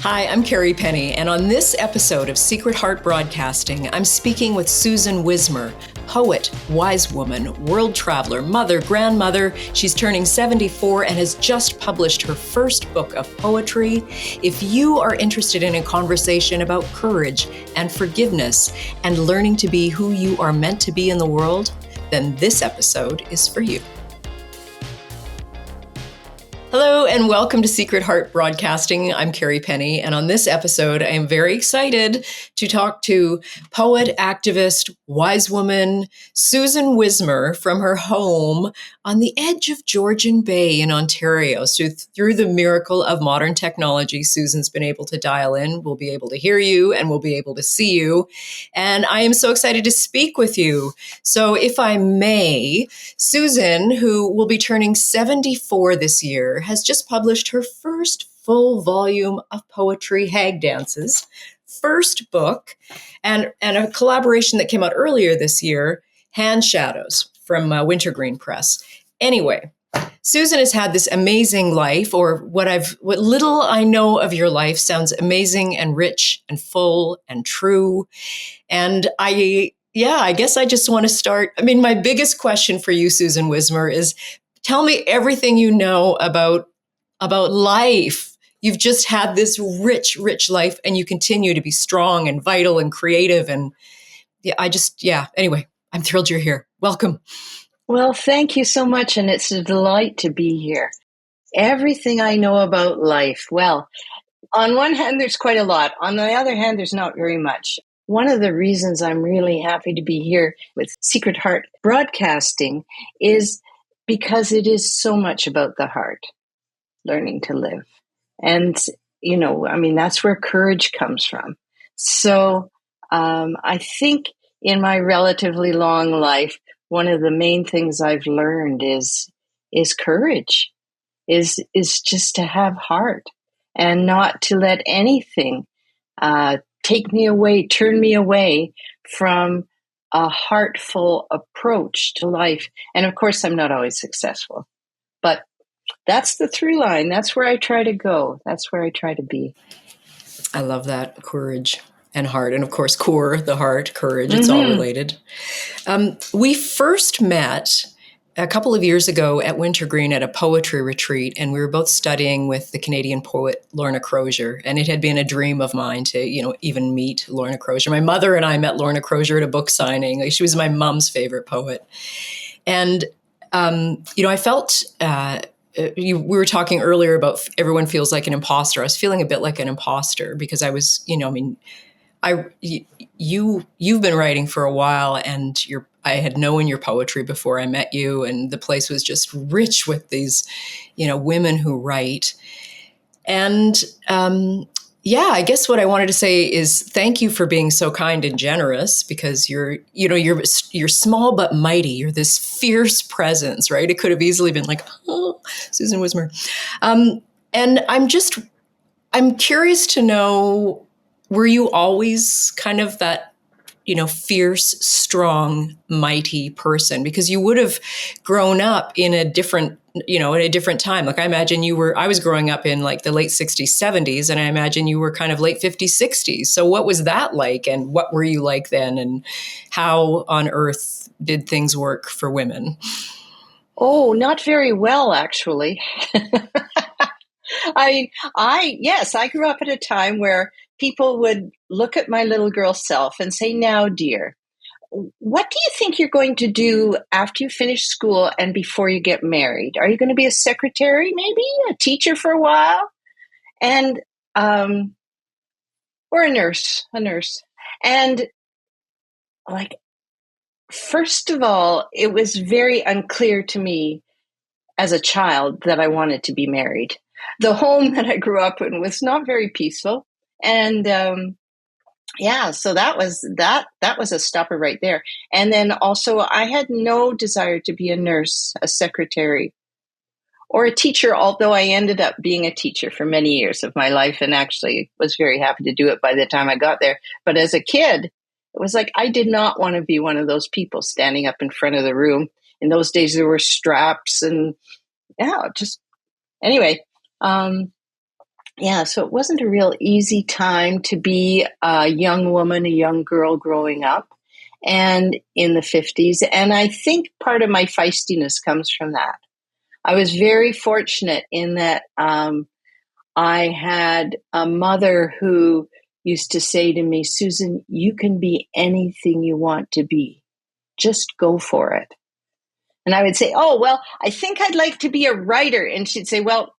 Hi, I'm Kerrie Penney, and on this episode of Secret Heart Broadcasting, I'm speaking with Susan Wismer, poet, wise woman, world traveler, mother, grandmother. She's turning 74 and has just published her first book of poetry. If you are interested in a conversation about courage and forgiveness and learning to be who you are meant to be in the world, then this episode is for you. Hello and welcome to Secret Heart Broadcasting. I'm Kerrie Penney, and on this episode, I am very excited to talk to poet, activist, wise woman Susan Wismer from her home on the edge of Georgian Bay in Ontario. So through the miracle of modern technology, Susan's been able to dial in. We'll be able to hear you and we'll be able to see you. And I am so excited to speak with you. So if I may, Susan, who will be turning 74 this year, has just published her first full volume of poetry, Hag Dances, first book, and a collaboration that came out earlier this year, Hand Shadows, from Wintergreen Press. Anyway, Susan has had this amazing life, or what little I know of your life sounds amazing and rich and full and true. And I guess I just want to start. I mean, my biggest question for you, Susan Wismer, is tell me everything you know about life. You've just had this rich, rich life, and you continue to be strong and vital and creative. And anyway, I'm thrilled you're here. Welcome. Well, thank you so much. And it's a delight to be here. Everything I know about life. Well, on one hand, there's quite a lot. On the other hand, there's not very much. One of the reasons I'm really happy to be here with Secret Heart Broadcasting is because it is so much about the heart, learning to live. And, that's where courage comes from. So I think in my relatively long life, one of the main things I've learned is courage, is just to have heart and not to let anything take me away, turn me away from a heartful approach to life. And of course, I'm not always successful, but that's the through line. That's where I try to go. That's where I try to be. I love that, courage and heart. And of course, core, the heart, courage, it's all related. We first met a couple of years ago at Wintergreen at a poetry retreat, and we were both studying with the Canadian poet Lorna Crozier. And it had been a dream of mine to, even meet Lorna Crozier. My mother and I met Lorna Crozier at a book signing. She was my mom's favorite poet. And, I felt... we were talking earlier about everyone feels like an imposter. I was feeling a bit like an imposter because I was, you've been writing for a while, and I had known your poetry before I met you, and the place was just rich with these, women who write. And I guess what I wanted to say is thank you for being so kind and generous, because you're small but mighty. You're this fierce presence, right? It could have easily been like, oh, Susan Wismer. And I'm curious to know, were you always kind of that, fierce, strong, mighty person? Because you would have grown up in a different time. Like I imagine I was growing up in like the late 60s, 70s, and I imagine you were kind of late 50s, 60s. So what was that like, and what were you like then, and how on earth did things work for women? Oh, not very well, actually. I grew up at a time where people would look at my little girl self and say, now, dear, what do you think you're going to do after you finish school and before you get married? Are you going to be a secretary, maybe a teacher for a while? And, or a nurse. And like, first of all, it was very unclear to me as a child that I wanted to be married. The home that I grew up in was not very peaceful. And, so that was a stopper right there. And then also I had no desire to be a nurse, a secretary, or a teacher, although I ended up being a teacher for many years of my life and actually was very happy to do it by the time I got there. But as a kid, it was like I did not want to be one of those people standing up in front of the room. In those days, there were straps and anyway. yeah, so it wasn't a real easy time to be a young woman, a young girl growing up and in the 50s. And I think part of my feistiness comes from that. I was very fortunate in that I had a mother who used to say to me, Susan, you can be anything you want to be. Just go for it. And I would say, oh, well, I think I'd like to be a writer. And she'd say, well,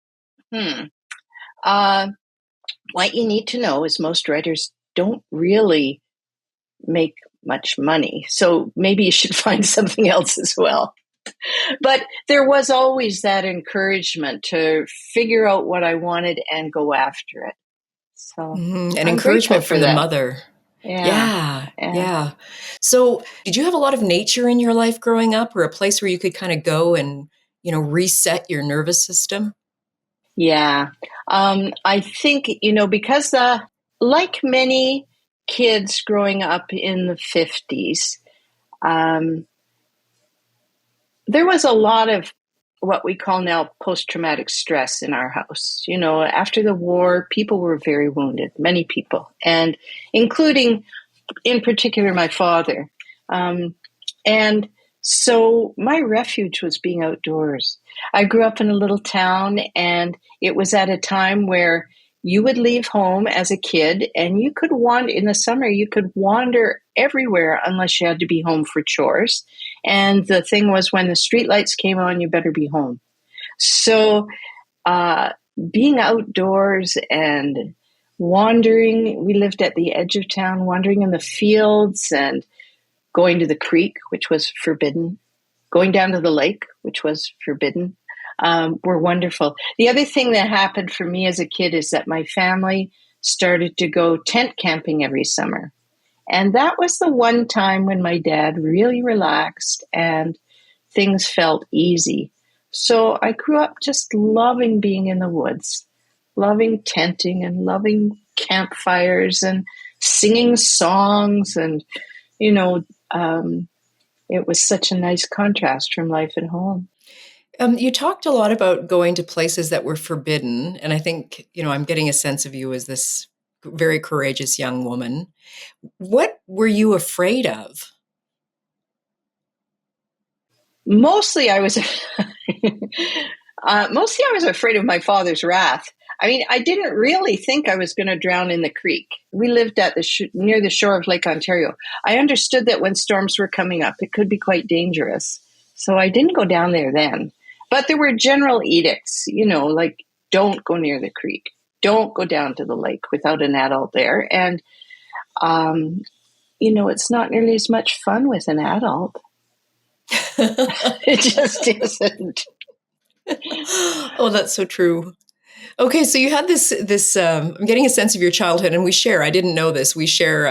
what you need to know is most writers don't really make much money. So maybe you should find something else as well. But there was always that encouragement to figure out what I wanted and go after it. So And I'm grateful encouragement for from the that. mother. Yeah. Yeah, Yeah. yeah. So, did you have a lot of nature in your life growing up, or a place where you could kind of go and, reset your nervous system? Yeah. I think, because like many kids growing up in the 50s, um, there was a lot of what we call now post-traumatic stress in our house. After the war, people were very wounded, many people, and including in particular my father. And so my refuge was being outdoors. I grew up in a little town, and it was at a time where you would leave home as a kid and you could wander in the summer, you could wander everywhere unless you had to be home for chores. And the thing was, when the streetlights came on, you better be home. So, uh, being outdoors and wandering, we lived at the edge of town, wandering in the fields and going to the creek, which was forbidden, going down to the lake, which was forbidden, were wonderful. The other thing that happened for me as a kid is that my family started to go tent camping every summer. And that was the one time when my dad really relaxed and things felt easy. So I grew up just loving being in the woods, loving tenting and loving campfires and singing songs. And, you know, it was such a nice contrast from life at home. You talked a lot about going to places that were forbidden, and I think, I'm getting a sense of you as this very courageous young woman. What were you afraid of? Mostly I was mostly I was afraid of my father's wrath. I mean, I didn't really think I was going to drown in the creek. We lived at near the shore of Lake Ontario. I understood that when storms were coming up, it could be quite dangerous. So I didn't go down there then. But there were general edicts, like don't go near the creek, don't go down to the lake without an adult there. And, it's not nearly as much fun with an adult. It just isn't. Oh, that's so true. Okay, so you had this. I'm getting a sense of your childhood, and we share. I didn't know this. We share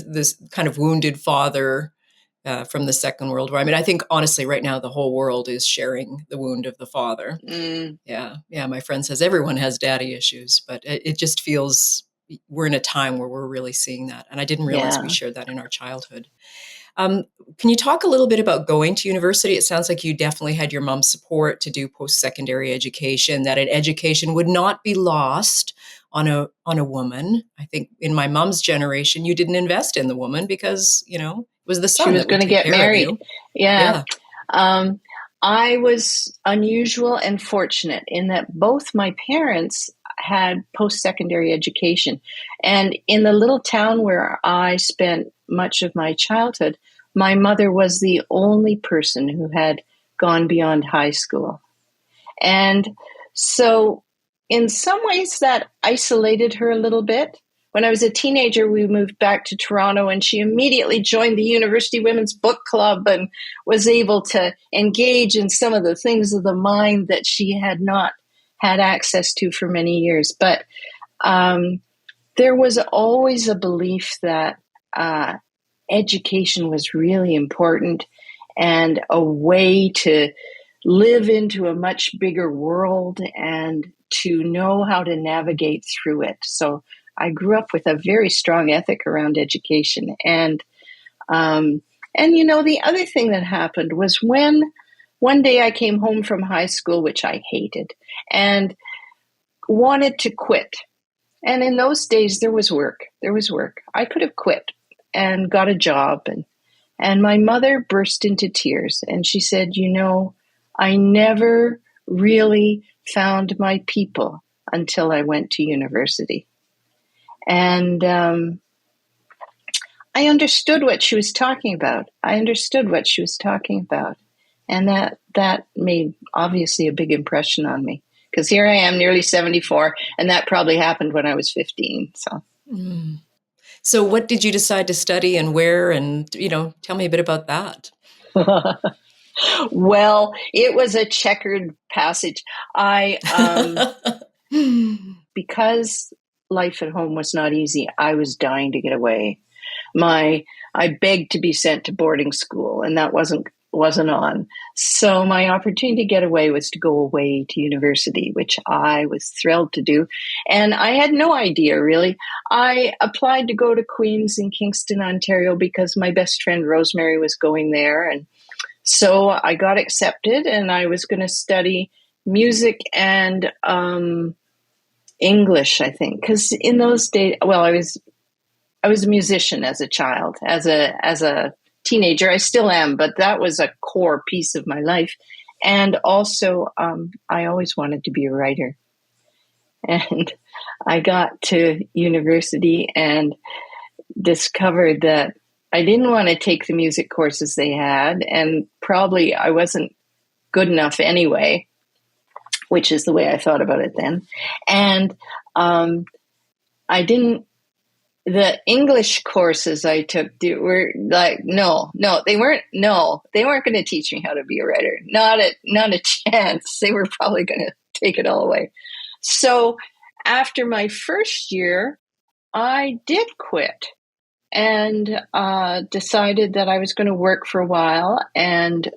this kind of wounded father from the Second World War. I mean, I think honestly, right now, the whole world is sharing the wound of the father. Mm, Yeah, yeah. My friend says everyone has daddy issues, but it just feels we're in a time where we're really seeing that, and I didn't realize we yeah. shared that in our childhood. Um, can you talk a little bit about going to university? It sounds like you definitely had your mom's support to do post-secondary education, that an education would not be lost on a woman. I think in my mom's generation, you didn't invest in the woman because, it was the She son was that would going to take get care of married. you. Yeah. Yeah. Um, I was unusual and fortunate in that both my parents had post secondary education. And in the little town where I spent much of my childhood, my mother was the only person who had gone beyond high school. And so, in some ways, that isolated her a little bit. When I was a teenager, we moved back to Toronto, and she immediately joined the University Women's Book Club and was able to engage in some of the things of the mind that she had not had access to for many years. But there was always a belief that education was really important and a way to live into a much bigger world and to know how to navigate through it. So I grew up with a very strong ethic around education. And the other thing that happened was when one day I came home from high school, which I hated, and wanted to quit. And in those days, there was work. There was work. I could have quit and got a job. And my mother burst into tears. And she said, you know, I never really found my people until I went to university. And I understood what she was talking about. And that made obviously a big impression on me. Because here I am, nearly 74, and that probably happened when I was 15. So what did you decide to study and where? And, tell me a bit about that. Well, it was a checkered passage. Because life at home was not easy, I was dying to get away. I begged to be sent to boarding school, and that wasn't on. So my opportunity to get away was to go away to university, which I was thrilled to do. And I had no idea, really. I applied to go to Queen's in Kingston, Ontario, because my best friend Rosemary was going there. And so I got accepted, and I was going to study music and English, I think. Because in those days, well, I was a musician as a child, as a teenager. I still am, but that was a core piece of my life. And also, I always wanted to be a writer. And I got to university and discovered that I didn't want to take the music courses they had, and probably I wasn't good enough anyway, which is the way I thought about it then. And the English courses I took were like, no, they weren't going to teach me how to be a writer. Not a chance. They were probably going to take it all away. So after my first year, I did quit and decided that I was going to work for a while. And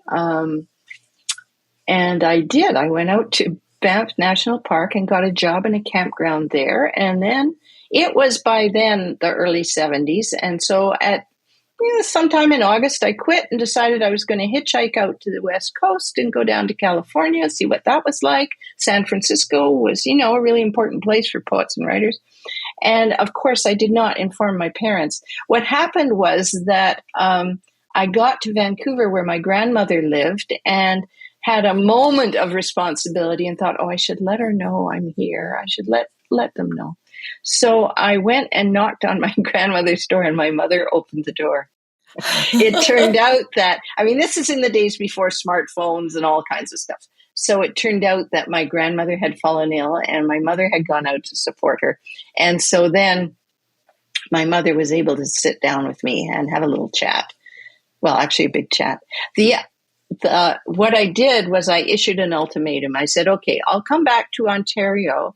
I did. I went out to Banff National Park and got a job in a campground there. And then it was by then the early 70s. And so at sometime in August, I quit and decided I was going to hitchhike out to the West Coast and go down to California, see what that was like. San Francisco was, a really important place for poets and writers. And of course, I did not inform my parents. What happened was that I got to Vancouver, where my grandmother lived, and had a moment of responsibility and thought, I should let her know I'm here. I should let them know. So I went and knocked on my grandmother's door, and my mother opened the door. It turned out that, this is in the days before smartphones and all kinds of stuff. So it turned out that my grandmother had fallen ill, and my mother had gone out to support her. And so then my mother was able to sit down with me and have a little chat. Well, actually a big chat. What I did was I issued an ultimatum. I said, okay, I'll come back to Ontario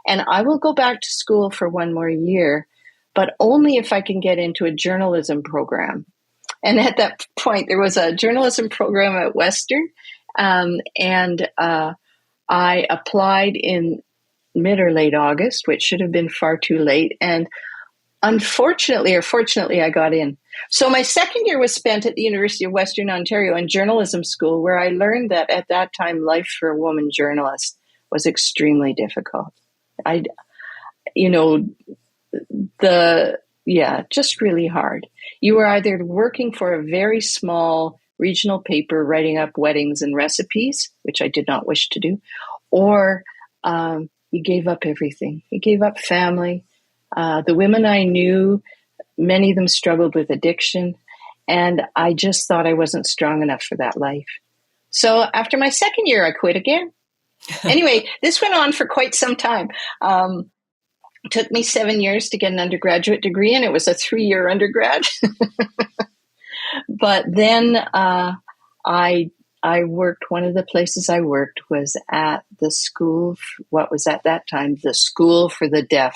and I will go back to school for one more year, but only if I can get into a journalism program. And at that point, there was a journalism program at Western, and I applied in mid or late August, which should have been far too late. And unfortunately or fortunately, I got in. So my second year was spent at the University of Western Ontario in journalism school, where I learned that at that time, life for a woman journalist was extremely difficult. Just really hard. You were either working for a very small regional paper writing up weddings and recipes, which I did not wish to do, or you gave up everything. You gave up family. The women I knew, many of them struggled with addiction, and I just thought I wasn't strong enough for that life. So after my second year, I quit again. Anyway, this went on for quite some time. It took me 7 years to get an undergraduate degree, and it was a 3-year undergrad. But then I worked, one of the places I worked was at the school, what was at that time, the School for the Deaf.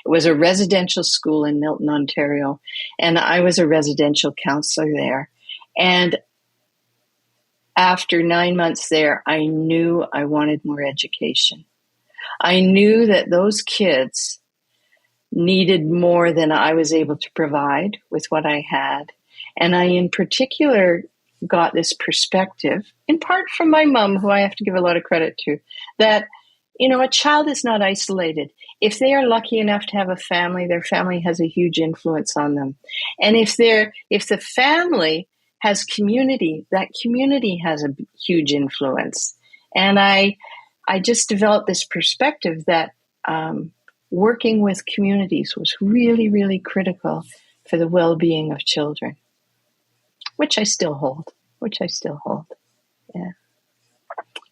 It was a residential school in Milton, Ontario, and I was a residential counselor there. And after 9 months there, I knew I wanted more education. I knew that those kids needed more than I was able to provide with what I had. And I, in particular, got this perspective, in part from my mom, who I have to give a lot of credit to, that a child is not isolated. If they are lucky enough to have a family, their family has a huge influence on them. And if the family has community, that community has a huge influence. And I just developed this perspective that working with communities was really, really critical for the well-being of children, which I still hold. Yeah.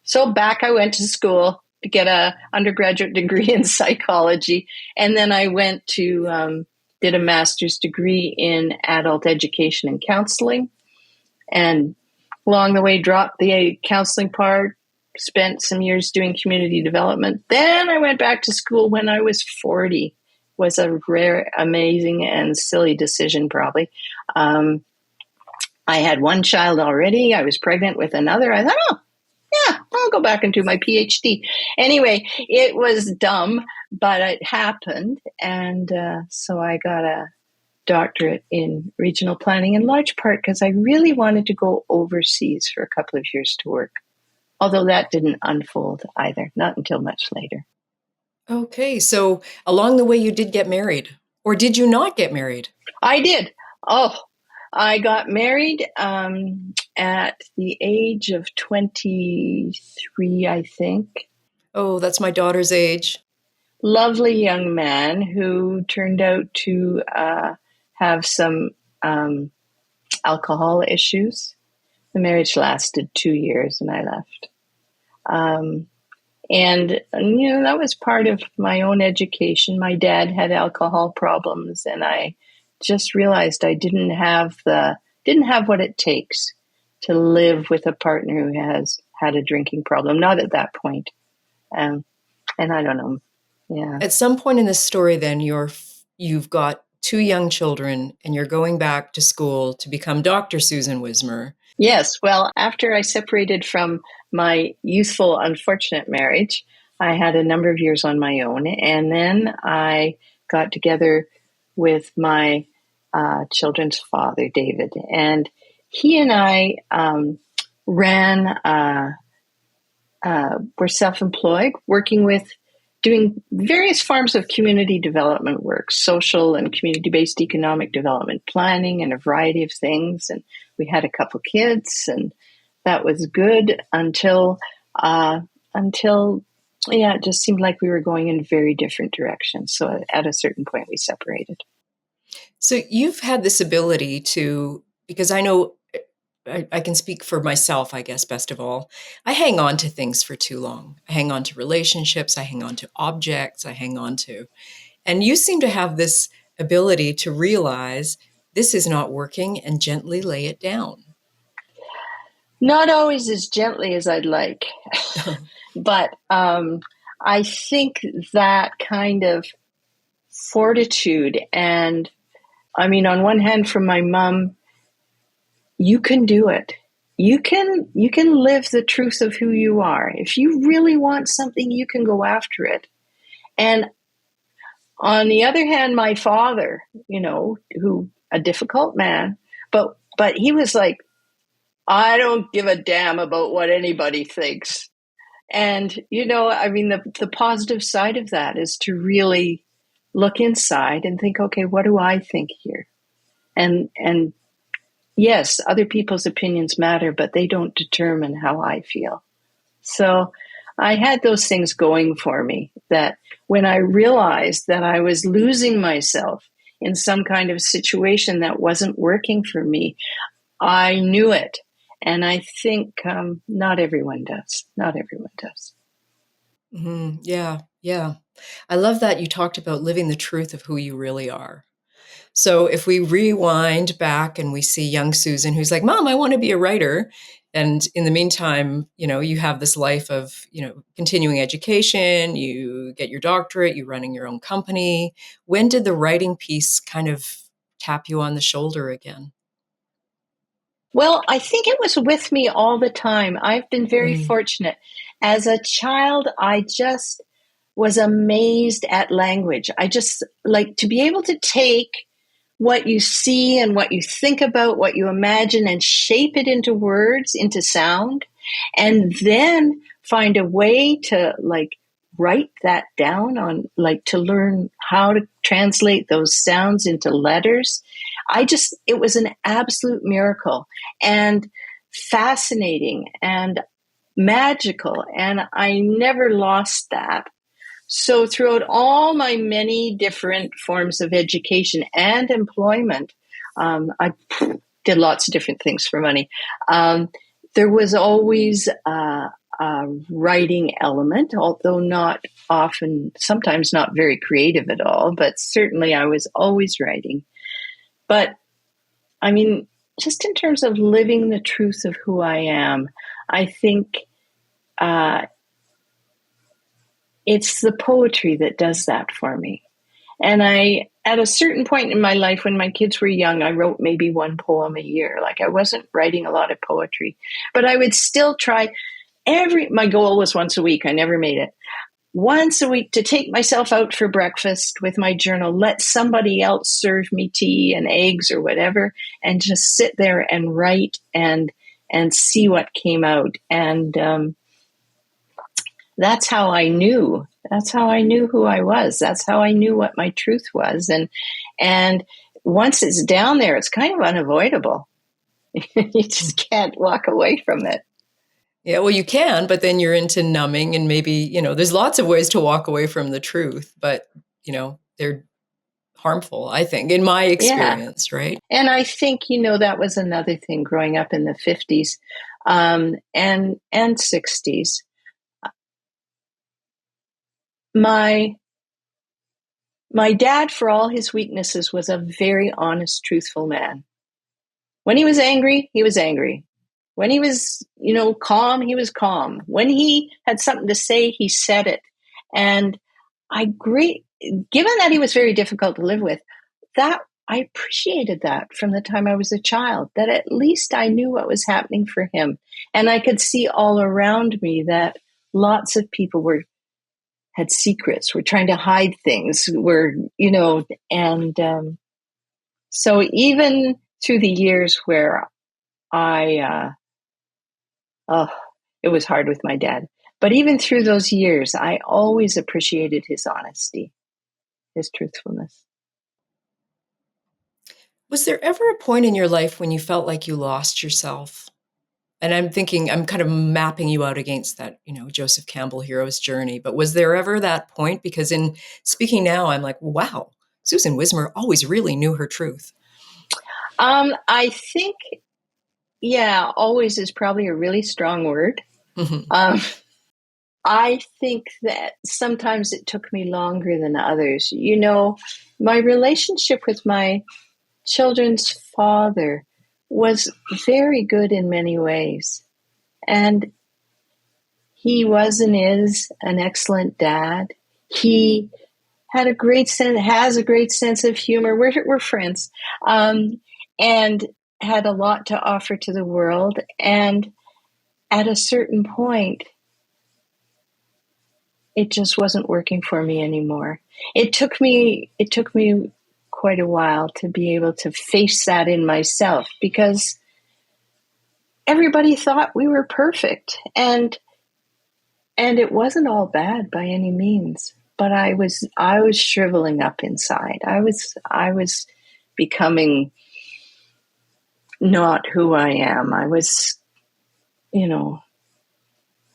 So back I went to school to get an undergraduate degree in psychology. And then I went to, did a master's degree in adult education and counseling. And along the way, dropped the counseling part, spent some years doing community development. Then I went back to school when I was 40. Was a rare, amazing, and silly decision, probably. I had one child already. I was pregnant with another. I thought, yeah, I'll go back and do my PhD. Anyway, it was dumb, but it happened. And so I got a doctorate in regional planning, in large part because I really wanted to go overseas for a couple of years to work. Although that didn't unfold either, not until much later. Okay, so along the way you did get married, or did you not get married? I did. I got married at the age of 23, I think. Oh, that's my daughter's age. Lovely young man who turned out to have some alcohol issues. The marriage lasted 2 years and I left. And that was part of my own education. My dad had alcohol problems, and I just realized I didn't have what it takes to live with a partner who has had a drinking problem. Not at that point. And I don't know. Yeah. At some point in this story, then you've got 2 young children, and you're going back to school to become Dr. Susan Wismer. Yes. Well, after I separated from my youthful, unfortunate marriage, I had a number of years on my own, and then I got together with my children's father, David, and he and I were self-employed, working with doing various forms of community development work, social and community-based economic development planning, and a variety of things. And we had a couple kids, and that was good until it just seemed like we were going in very different directions. So at a certain point, we separated. So you've had this ability to, because I know I can speak for myself, I guess, best of all. I hang on to things for too long. I hang on to relationships. I hang on to objects. And you seem to have this ability to realize this is not working and gently lay it down. Not always as gently as I'd like, but I think that kind of fortitude, and I mean, on one hand, from my mom, you can do it. You can live the truth of who you are. If you really want something, you can go after it. And on the other hand, my father, who a difficult man, but he was like, I don't give a damn about what anybody thinks. And, the positive side of that is to really look inside and think, okay, what do I think here? And yes, other people's opinions matter, but they don't determine how I feel. So I had those things going for me, that when I realized that I was losing myself in some kind of situation that wasn't working for me, I knew it. And I think not everyone does. Mm-hmm. Yeah. I love that you talked about living the truth of who you really are. So if we rewind back and we see young Susan who's like, Mom, I want to be a writer. And in the meantime, you have this life of, continuing education, you get your doctorate, you're running your own company. When did the writing piece kind of tap you on the shoulder again? Well, I think it was with me all the time. I've been very fortunate. As a child, I just was amazed at language. I just like to be able to take what you see and what you think about, what you imagine, and shape it into words, into sound, and then find a way to write that down on, like, to learn how to translate those sounds into letters. It was an absolute miracle and fascinating and magical. And I never lost that. So throughout all my many different forms of education and employment, I did lots of different things for money. There was always a writing element, although not often, sometimes not very creative at all, but certainly I was always writing. But I mean, just in terms of living the truth of who I am, I think it's the poetry that does that for me. And at a certain point in my life, when my kids were young, I wrote maybe one poem a year. Like, I wasn't writing a lot of poetry, but I would still try. My goal was once a week. I never made it. Once a week, to take myself out for breakfast with my journal, let somebody else serve me tea and eggs or whatever, and just sit there and write and see what came out. And that's how I knew. That's how I knew who I was. That's how I knew what my truth was. And once it's down there, it's kind of unavoidable. You just can't walk away from it. Yeah, well, you can, but then you're into numbing, and maybe, there's lots of ways to walk away from the truth, but, they're harmful, I think, in my experience, right? And I think, that was another thing growing up in the 50s and 60s. My dad, for all his weaknesses, was a very honest, truthful man. When he was angry, he was angry. When he was, calm, he was calm. When he had something to say, he said it. And given that he was very difficult to live with, that I appreciated that from the time I was a child, that at least I knew what was happening for him. And I could see all around me that lots of people had secrets, were trying to hide things, so even through the years where it was hard with my dad, but even through those years, I always appreciated his honesty, his truthfulness. Was there ever a point in your life when you felt like you lost yourself? And I'm kind of mapping you out against that, Joseph Campbell hero's journey. But was there ever that point? Because in speaking now, I'm like, wow, Susan Wismer always really knew her truth. I think, always is probably a really strong word. Mm-hmm. I think that sometimes it took me longer than others. My relationship with my children's father was very good in many ways. And he was and is an excellent dad. He has a great sense of humor. We're friends. And had a lot to offer to the world. And at a certain point, it just wasn't working for me anymore. It took me quite a while to be able to face that in myself, because everybody thought we were perfect, and it wasn't all bad by any means. But I was shriveling up inside. I was becoming not who I am. I was,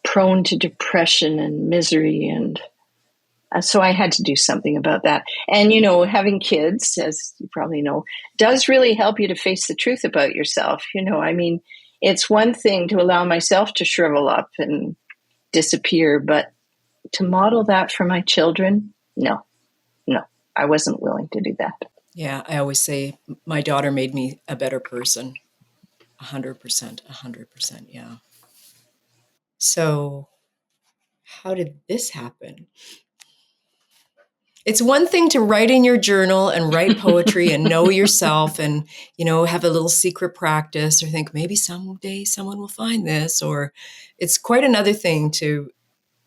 prone to depression and misery, and so I had to do something about that. And, having kids, as you probably know, does really help you to face the truth about yourself. It's one thing to allow myself to shrivel up and disappear, but to model that for my children, no, I wasn't willing to do that. Yeah, I always say my daughter made me a better person. 100%, yeah. So how did this happen? It's one thing to write in your journal and write poetry and know yourself and, have a little secret practice, or think maybe someday someone will find this. Or it's quite another thing to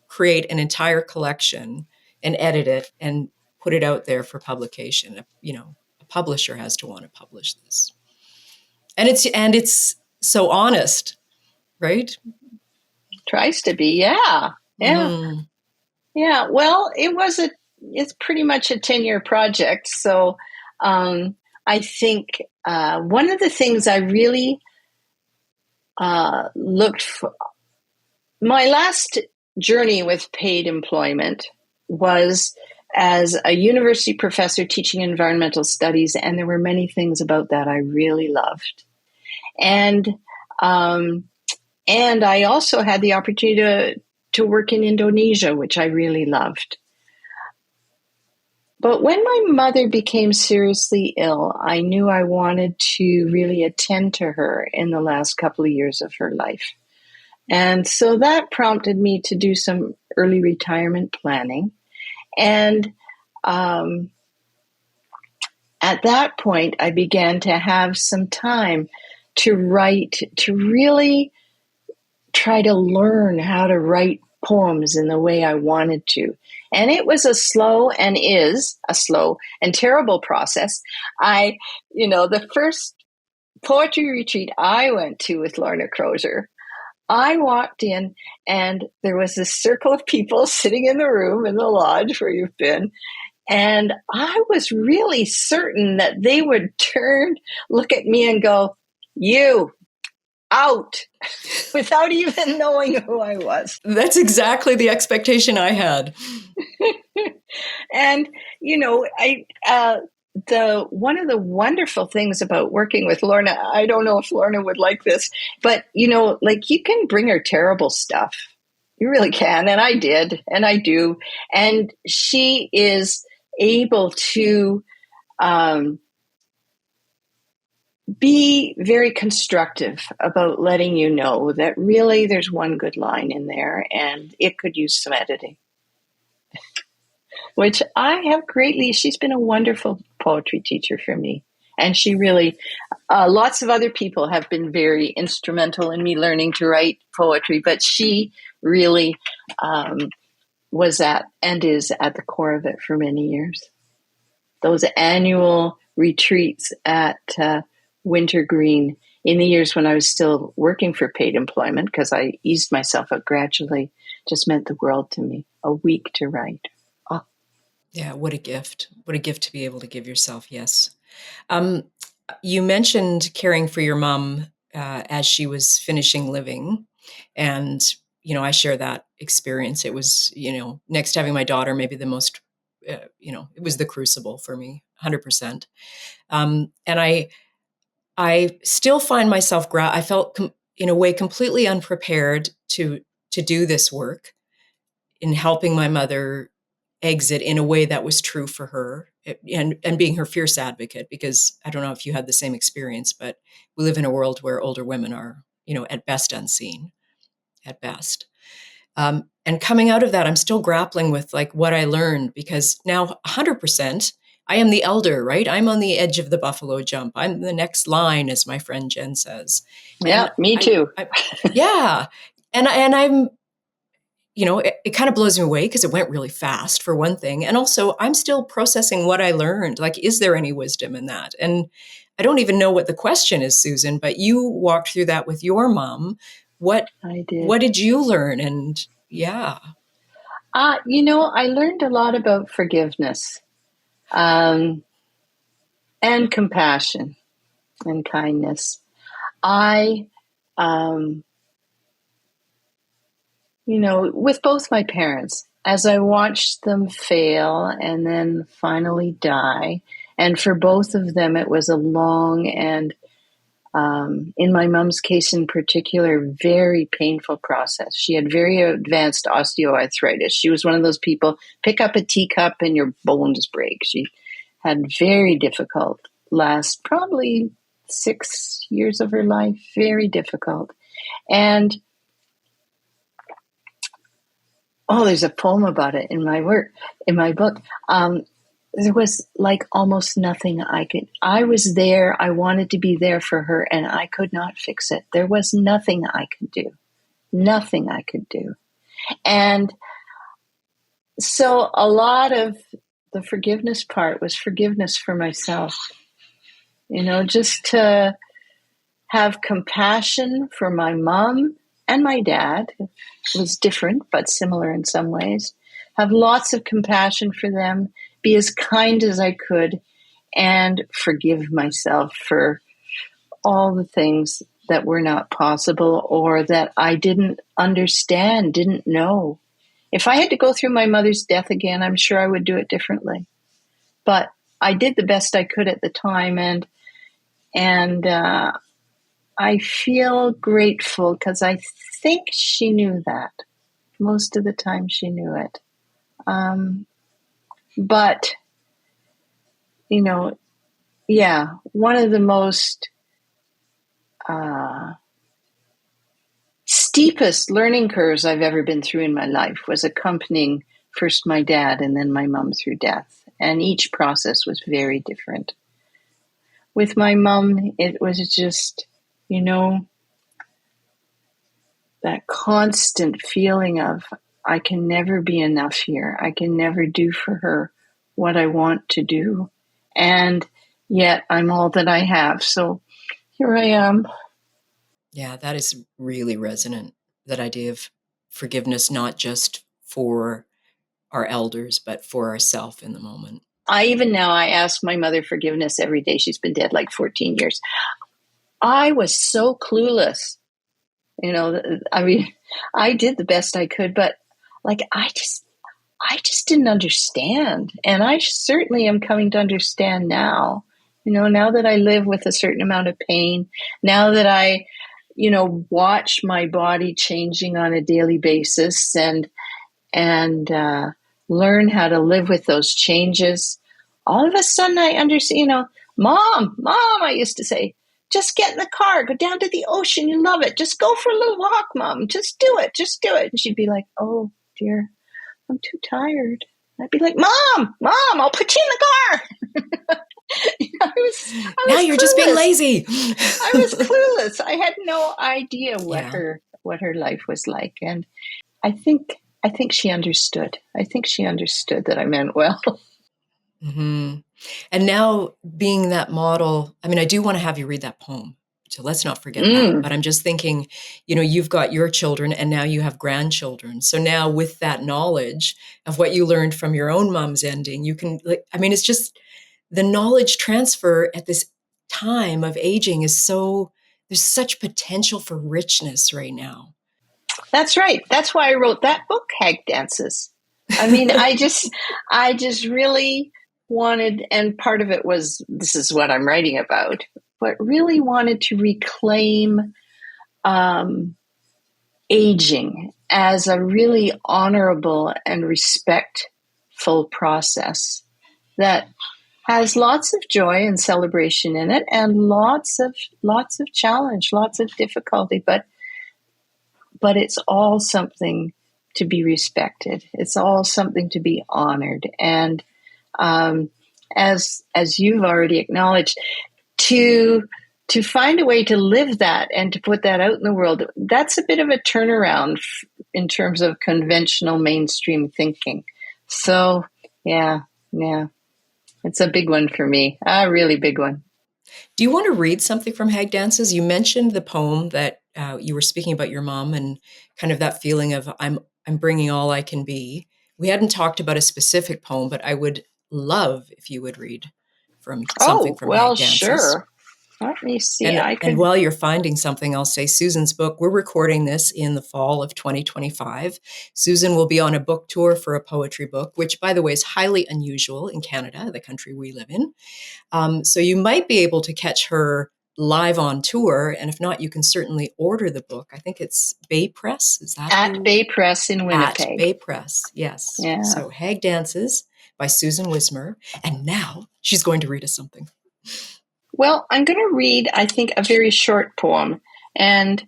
create an entire collection and edit it and put it out there for publication. A publisher has to want to publish this. And it's so honest, right? Tries to be, yeah. Mm-hmm. Yeah, well, it's pretty much a 10-year project. So I think one of the things I really looked for, my last journey with paid employment was as a university professor teaching environmental studies, and there were many things about that I really loved. And I also had the opportunity to work in Indonesia, which I really loved. But when my mother became seriously ill, I knew I wanted to really attend to her in the last couple of years of her life. And so that prompted me to do some early retirement planning. And at that point, I began to have some time to write, to really try to learn how to write poems in the way I wanted to. And it was is a slow and terrible process. The first poetry retreat I went to with Lorna Crozier, I walked in and there was this circle of people sitting in the room in the lodge where you've been. And I was really certain that they would look at me and go, "You, out," without even knowing who I was. That's exactly the expectation I had. And, one of the wonderful things about working with Lorna, I don't know if Lorna would like this, but, you can bring her terrible stuff. You really can. And I did, and I do. And she is able to be very constructive about letting you know that really there's one good line in there and it could use some editing. Which I have she's been a wonderful poetry teacher for me. And she really, lots of other people have been very instrumental in me learning to write poetry, but she really was and is at the core of it for many years. Those annual retreats at Wintergreen in the years when I was still working for paid employment, because I eased myself up gradually, just meant the world to me. A week to write. Oh. Yeah, what a gift. What a gift to be able to give yourself, yes. You mentioned caring for your mom as she was finishing living. And, I share that experience. It was, next to having my daughter, maybe the most, it was the crucible for me, 100%. And I still find myself, I felt in a way completely unprepared to do this work in helping my mother exit in a way that was true for her, and being her fierce advocate, because I don't know if you had the same experience, but we live in a world where older women are, at best unseen, at best. And coming out of that, I'm still grappling with what I learned, because now 100%, I am the elder, right? I'm on the edge of the buffalo jump. I'm the next line, as my friend Jen says. Yeah, me too. Yeah. And I'm, it kind of blows me away because it went really fast, for one thing. And also, I'm still processing what I learned. Is there any wisdom in that? And I don't even know what the question is, Susan, but you walked through that with your mom. I did. What did you learn? And yeah. I learned a lot about forgiveness and compassion and kindness. With both my parents, as I watched them fail and then finally die, and for both of them, it was a long and, in my mom's case in particular, very painful process. She had very advanced osteoarthritis. She was one of those people, pick up a teacup and your bones break. She had very difficult last probably 6 years of her life, very difficult. And there's a poem about it in my book. There was almost nothing I was there. I wanted to be there for her and I could not fix it. There was nothing I could do. Nothing I could do. And so a lot of the forgiveness part was forgiveness for myself. Just to have compassion for my mom and my dad. It was different, but similar in some ways. have lots of compassion for them, be as kind as I could, and forgive myself for all the things that were not possible or that I didn't understand, didn't know. If I had to go through my mother's death again, I'm sure I would do it differently. But I did the best I could at the time, and I feel grateful because I think she knew that. Most of the time she knew it. But, you know, yeah, one of the most steepest learning curves I've ever been through in my life was accompanying first my dad and then my mom through death. And each process was very different. With my mom, it was just, you know, that constant feeling of, I can never be enough here. I can never do for her what I want to do. And yet I'm all that I have. So here I am. Yeah, that is really resonant. That idea of forgiveness, not just for our elders, but for ourselves in the moment. I ask my mother forgiveness every day. She's been dead like 14 years. I was so clueless. You know, I mean, I did the best I could, but like, I just didn't understand. And I certainly am coming to understand now, you know, now that I live with a certain amount of pain, now that I, you know, watch my body changing on a daily basis and learn how to live with those changes. All of a sudden I understand, you know, mom, I used to say, just get in the car, go down to the ocean. You love it. Just go for a little walk, Mom. Just do it. And she'd be like, oh dear, I'm too tired. I'd be like, Mom, I'll put you in the car. I was now you're clueless. Just being lazy. I was clueless. I had no idea what her life was like. And I think she understood. I think she understood that I meant well. Mm-hmm. And now being that model, I mean, I do want to have you read that poem. So let's not forget that. But I'm just thinking, you know, you've got your children and now you have grandchildren. So now with that knowledge of what you learned from your own mom's ending, you can, like, I mean, it's just the knowledge transfer at this time of aging is so, there's such potential for richness right now. That's right. That's why I wrote that book, Hag Dances. I mean, I just really wanted, and part of it was, this is what I'm writing about, but really wanted to reclaim aging as a really honorable and respectful process that has lots of joy and celebration in it, and lots of challenge, lots of difficulty, but it's all something to be respected. It's all something to be honored. And as you've already acknowledged, to find a way to live that and to put that out in the world, that's a bit of a turnaround in terms of conventional mainstream thinking. So, yeah, it's a big one for me, a really big one. Do you want to read something from Hag Dances? You mentioned the poem that you were speaking about your mom and kind of that feeling of I'm bringing all I can be. We hadn't talked about a specific poem, but I would love if you would read from something from Hag Dances. Sure. Let me see. And while you're finding something, I'll say Susan's book, we're recording this in the fall of 2025. Susan will be on a book tour for a poetry book, which, by the way, is highly unusual in Canada, the country we live in. So you might be able to catch her live on tour. And if not, you can certainly order the book. I think it's Bay Press. Is that at Bay Press in Winnipeg? At Bay Press, yes. Yeah. So Hag Dances by Susan Wismer. And now she's going to read us something. Well, I'm going to read, I think, a very short poem. And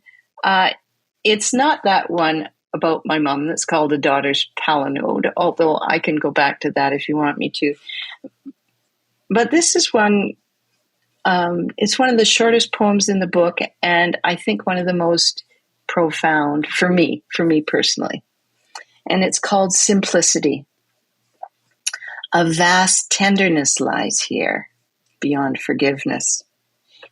it's not that one about my mom that's called A Daughter's Palinode, although I can go back to that if you want me to. But this is one, it's one of the shortest poems in the book, and I think one of the most profound for me personally. And it's called Simplicity. A vast tenderness lies here, beyond forgiveness.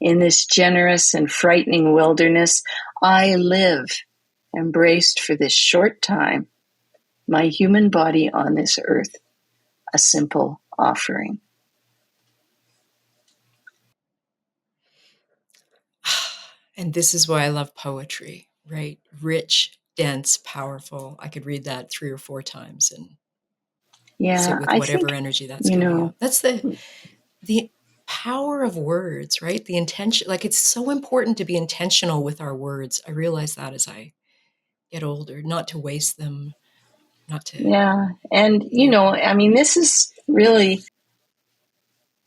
In this generous and frightening wilderness, I live, embraced for this short time, my human body on this earth a simple offering. And this is why I love poetry, right? Rich, dense, powerful. I could read that 3 or 4 times and sit Yeah, with I whatever think, energy that's you coming know, out. That's the power of words, right? The intention, like it's so important to be intentional with our words. I realize that as I get older, not to waste them, not to, yeah. And, yeah. I mean, this is really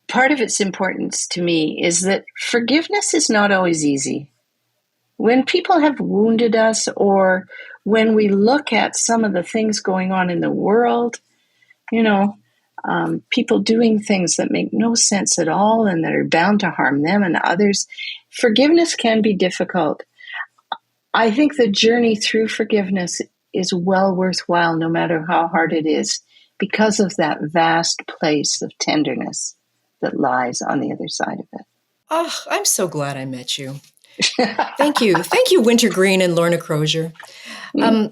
part of its importance to me is that forgiveness is not always easy. When people have wounded us, or when we look at some of the things going on in the world, you know, people doing things that make no sense at all and that are bound to harm them and others, forgiveness can be difficult. I think the journey through forgiveness is well worthwhile, no matter how hard it is, because of that vast place of tenderness that lies on the other side of it. Oh, I'm so glad I met you. Thank you. Thank you, Wintergreen and Lorna Crozier. Um,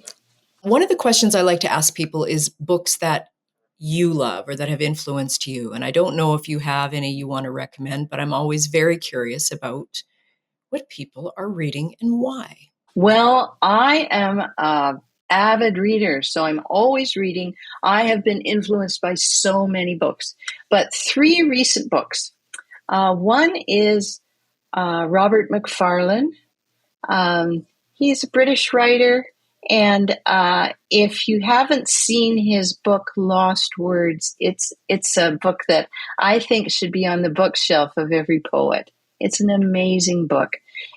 One of the questions I like to ask people is books that you love or that have influenced you. And I don't know if you have any you want to recommend, but I'm always very curious about what people are reading and why. Well, I am an avid reader, so I'm always reading. I have been influenced by so many books, but 3 recent books. One is Robert Macfarlane. He's a British writer, and if you haven't seen his book Lost Words, it's a book that I think should be on the bookshelf of every poet. It's an amazing book,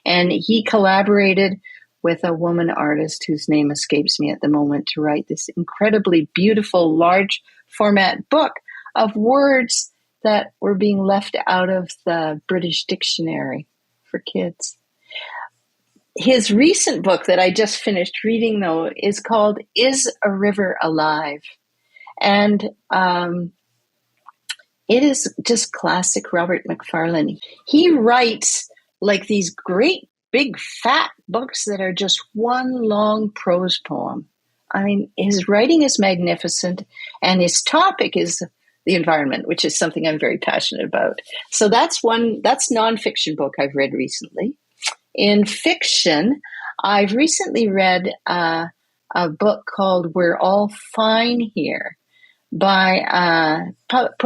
and he collaborated with a woman artist whose name escapes me at the moment to write this incredibly beautiful, large format book of words that were being left out of the British dictionary for kids. His recent book that I just finished reading, though, is called Is a River Alive? And it is just classic Robert Macfarlane. He writes like these great, big, fat books that are just one long prose poem. I mean, his writing is magnificent, and his topic is the environment, which is something I'm very passionate about. So that's nonfiction book I've read recently. In fiction, I've recently read a book called We're All Fine Here, put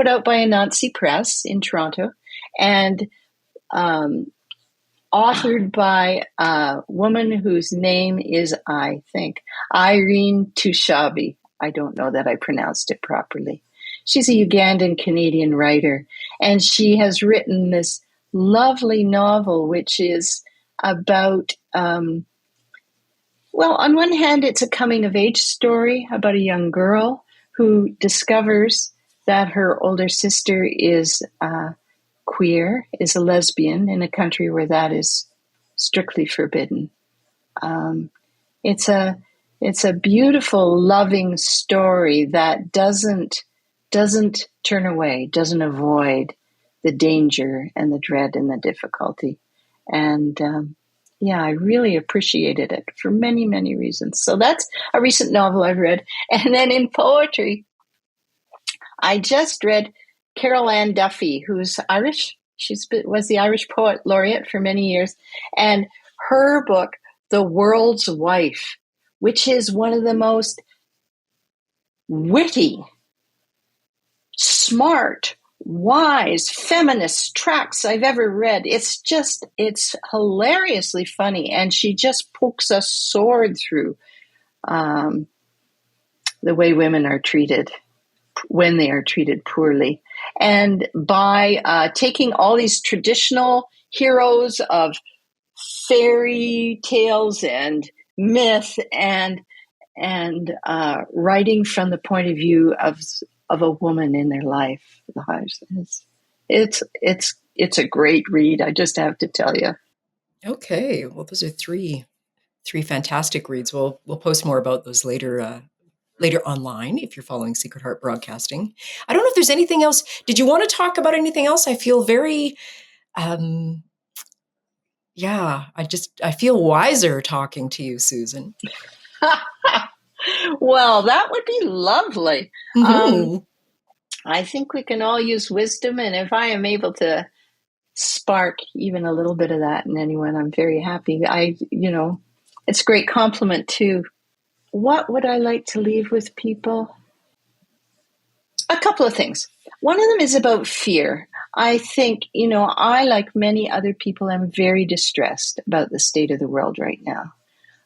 out by Anansi Press in Toronto, and authored by a woman whose name is, I think, Irene Tushabi. I don't know that I pronounced it properly. She's a Ugandan Canadian writer, and she has written this lovely novel, which is about, well, on one hand, it's a coming of age story about a young girl who discovers that her older sister is queer, is a lesbian in a country where that is strictly forbidden. It's a beautiful, loving story that doesn't turn away, doesn't avoid the danger and the dread and the difficulty. And yeah, I really appreciated it for many, many reasons. So that's a recent novel I've read. And then in poetry, I just read Carol Ann Duffy, who's Irish. Was the Irish Poet Laureate for many years. And her book, The World's Wife, which is one of the most witty, smart, wise, feminist tracts I've ever read. It's hilariously funny. And she just pokes a sword through the way women are treated when they are treated poorly. And by taking all these traditional heroes of fairy tales and myth and writing from the point of view of a woman in their life, it's a great read. I just have to tell you. Okay, well, those are three fantastic reads. We'll post more about those later online if you're following Secret Heart Broadcasting. I don't know if there's anything else. Did you want to talk about anything else? I feel very, yeah, I feel wiser talking to you, Susan. Well, that would be lovely. Mm-hmm. I think we can all use wisdom, and if I am able to spark even a little bit of that in anyone, I'm very happy. It's a great compliment too. What would I like to leave with people? A couple of things. One of them is about fear. I think, I, like many other people, am very distressed about the state of the world right now.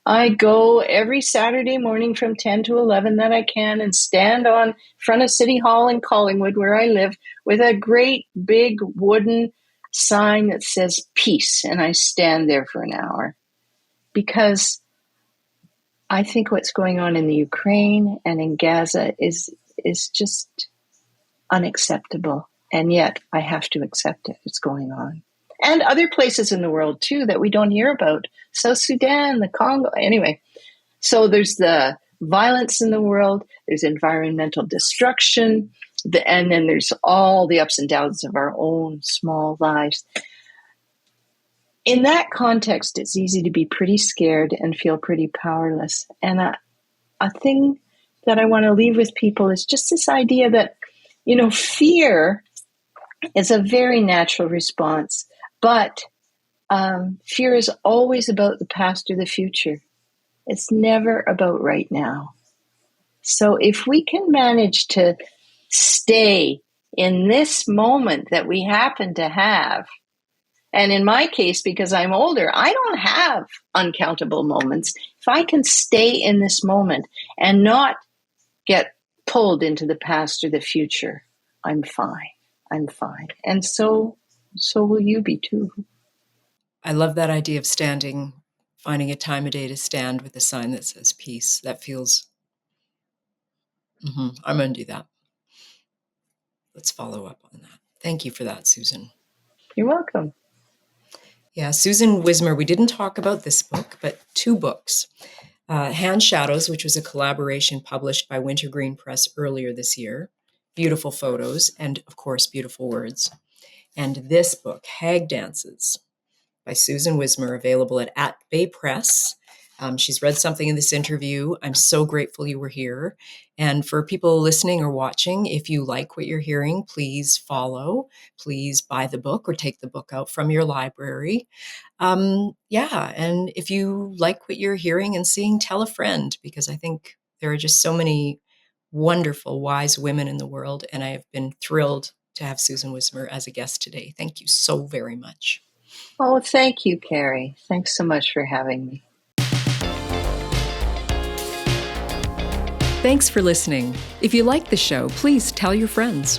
I go every Saturday morning from 10 to 11 that I can and stand on front of City Hall in Collingwood, where I live, with a great big wooden sign that says peace. And I stand there for an hour because I think what's going on in the Ukraine and in Gaza is just unacceptable. And yet I have to accept it. It's going on. And other places in the world, too, that we don't hear about. South Sudan, the Congo. Anyway, so there's the violence in the world. There's environmental destruction. And then there's all the ups and downs of our own small lives. In that context, it's easy to be pretty scared and feel pretty powerless. And a thing that I want to leave with people is just this idea that, fear is a very natural response, but fear is always about the past or the future. It's never about right now. So if we can manage to stay in this moment that we happen to have, and in my case, because I'm older, I don't have uncountable moments. If I can stay in this moment and not get pulled into the past or the future, I'm fine. I'm fine. And so will you be too. I love that idea of finding a time of day to stand with a sign that says peace. That feels, I'm going to do that. Let's follow up on that. Thank you for that, Susan. You're welcome. Yeah, Susan Wismer, we didn't talk about this book, but 2 books. Hand Shadows, which was a collaboration published by Wintergreen Press earlier this year. Beautiful photos and, of course, beautiful words. And this book, Hag Dances, by Susan Wismer, available at Bay Press. She's read something in this interview. I'm so grateful you were here. And for people listening or watching, if you like what you're hearing, please follow. Please buy the book or take the book out from your library. And if you like what you're hearing and seeing, tell a friend, because I think there are just so many wonderful, wise women in the world. And I have been thrilled to have Susan Wismer as a guest today. Thank you so very much. Oh, thank you, Kerrie. Thanks so much for having me. Thanks for listening. If you like the show, please tell your friends.